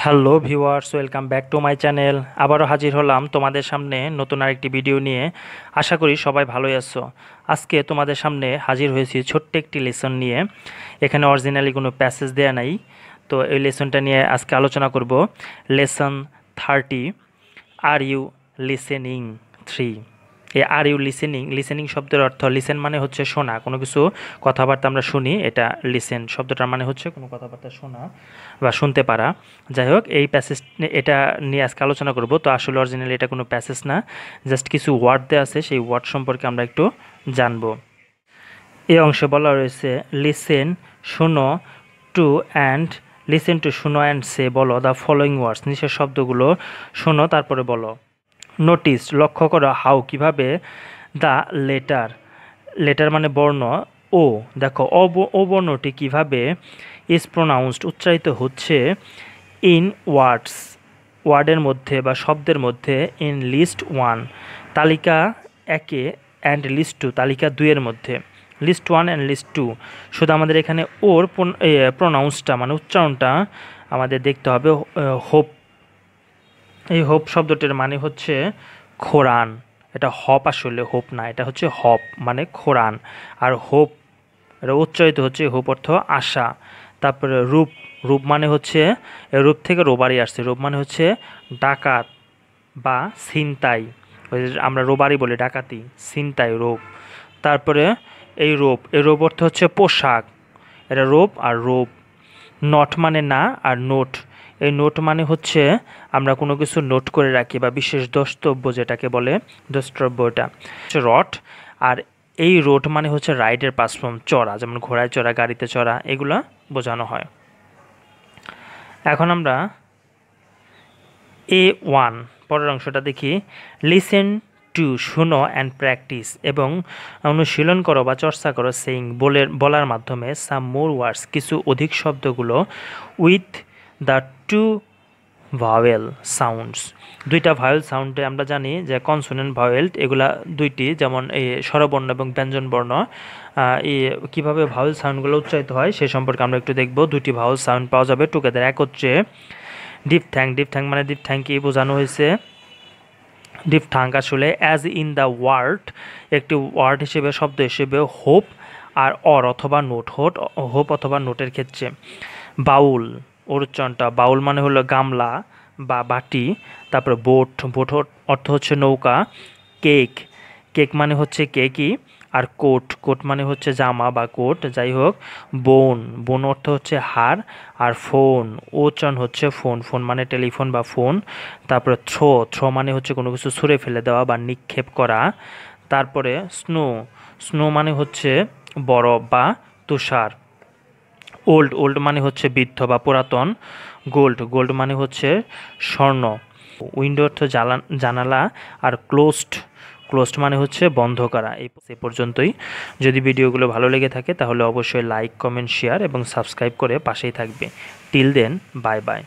Hello viewers, welcome back to my channel. আবারও হাজির হলাম তোমাদের সামনে নতুন আরেকটি ভিডিও নিয়ে। আশা করি সবাই ভালোই আছো। আজকে তোমাদের সামনে হাজির হয়েছি ছোট্ট একটি লেসন নিয়ে। এখানে অরিজিনালি কোনো প্যাসেজ দেয়া নাই, তো এই লেসনটা নিয়ে আজকে আলোচনা করব। Lesson 30, are you listening 3। এই আর ইউ লিসেনিং, লিসেনিং শব্দের অর্থ, লিসেন মানে হচ্ছে শোনা, কোনো কিছু কথাবার্তা আমরা শুনি, এটা লিসেন শব্দটার মানে হচ্ছে কোনো কথাবার্তা শোনা বা শুনতে পারা। যাই হোক, এই প্যাসেজ এটা নিয়ে আজকে আলোচনা করব। তো আসলে অরিজিনালি এটা কোনো প্যাসেজ না, জাস্ট কিছু ওয়ার্ড দেওয়া আছে, সেই ওয়ার্ড সম্পর্কে আমরা একটু জানবো। এই অংশে বলা রয়েছে লিসেন, শুনো, টু অ্যান্ড লিসেন টু, শুনো অ্যান্ড সে, বলো দ্য ফলোয়িং ওয়ার্ডস, নিচের শব্দগুলো শোনো তারপরে বলো। নোটিস, লক্ষ্য করো, হাউ কিভাবে, দ্য লেটার, লেটার মানে বর্ণ, ও দেখো ও বর্ণটি কিভাবে, ইজ প্রোনাউন্সড উচ্চারিত হচ্ছে, ইন ওয়ার্ডস ওয়ার্ডের মধ্যে বা শব্দের মধ্যে, ইন লিস্ট ওয়ান তালিকা একে, অ্যান্ড লিস্ট টু তালিকা দুইয়ের মধ্যে। List one and list two, শুধু আমাদের এখানে ওর প্রোনাউন্সটা মানে উচ্চারণটা আমাদের দেখতে হবে। হোপ, এই হোপ শব্দটির মানে হচ্ছে খোরান। এটা হপ, আসলে হোপ না, এটা হচ্ছে হপ মানে খোরান। আর হোপ এটা উচ্চারিত হচ্ছে হোপ অর্থ আশা। তারপরে রূপ, রূপ মানে হচ্ছে, রূপ থেকে রোবারি আসছে, রূপ মানে হচ্ছে ডাকাত বা ছিনতাই। ওই যে আমরা রোবারি বলি, ডাকাতি, ছিনতাই, রূপ। তারপরে এই রূপ, এই রূপ অর্থ হচ্ছে পোশাক, এটা রূপ আর রূপ। নট মানে না, আর নোট, এই নোট মানে হচ্ছে আমরা কোনো কিছু নোট করে রাখি বা বিশেষ দ্রষ্টব্য যেটাকে বলে, দ্রষ্টব্য, এটা হচ্ছে রট। আর এই রোড মানে হচ্ছে রাইডের পাস্ট ফর্ম, চড়া, যেমন ঘোড়ায় চড়া, গাড়িতে চড়া, এগুলা বোঝানো হয়। এখন আমরা A1 পরের অংশটা দেখি। লিসেন টু, শুনো অ্যান্ড প্র্যাকটিস, এবং অনুশীলন করো বা চর্চা করো, সেইং বলার মাধ্যমে, সাম মোর ওয়ার্ডস কিছু অধিক শব্দগুলো, with the two vowel sounds, দুইটা ভাওয়েল সাউন্ডে আমরা জানি যে কনসোনেন্ট ভাওয়েল এগুলা দুইটি, যেমন এই স্বরবর্ণ এবং ব্যঞ্জন বর্ণ, কীভাবে ভাওয়েল সাউন্ডগুলো উচ্চারিত হয় সে সম্পর্কে আমরা একটু দেখব। দুইটি ভাওয়েল সাউন্ড পাওয়া যাবে টুগেদার, এক হচ্ছে ডিপথ্যাং, ডিপথ্যাং মানে ডিপথ্যাং কি বোঝানো হয়েছে, ডিপথ্যাং আসলে অ্যাজ ইন দ্য ওয়ার্ড, একটি ওয়ার্ড হিসেবে, শব্দ হিসেবে, হোপ আর অর অথবা নোট, হোপ অথবা নোটের ক্ষেত্রে। বাউল, ওর উচ্চারণটা, বাউল মানে হলো গামলা বা বাটি। তারপরে বোট, বোট অর্থ হচ্ছে নৌকা। কেক, কেক মানে হচ্ছে কেকই। আর কোট, কোট মানে হচ্ছে জামা বা কোট, যাই হোক। বোন, বোন অর্থ হচ্ছে হাড়। আর ফোন, উচ্চারণ হচ্ছে ফোন, ফোন মানে টেলিফোন বা ফোন। তারপরে থ্রো, থ্রো মানে হচ্ছে কোনো কিছু ছুঁড়ে ফেলে দেওয়া বা নিক্ষেপ করা। তারপরে স্নো, স্নো মানে হচ্ছে বরফ বা তুষার। ওল্ড, ওল্ড মানে হচ্ছে বৃদ্ধ বা পুরাতন। গোল্ড, গোল্ড মানে হচ্ছে স্বর্ণ। উইন্ডো অর্থ জানালা। আর ক্লোজড, ক্লোজড মানে হচ্ছে বন্ধ করা। এই পর্যন্তই। যদি ভিডিওগুলো ভালো লেগে থাকে তাহলে অবশ্যই লাইক, কমেন্ট, শেয়ার এবং সাবস্ক্রাইব করে পাশেই থাকবে। Till then, bye by.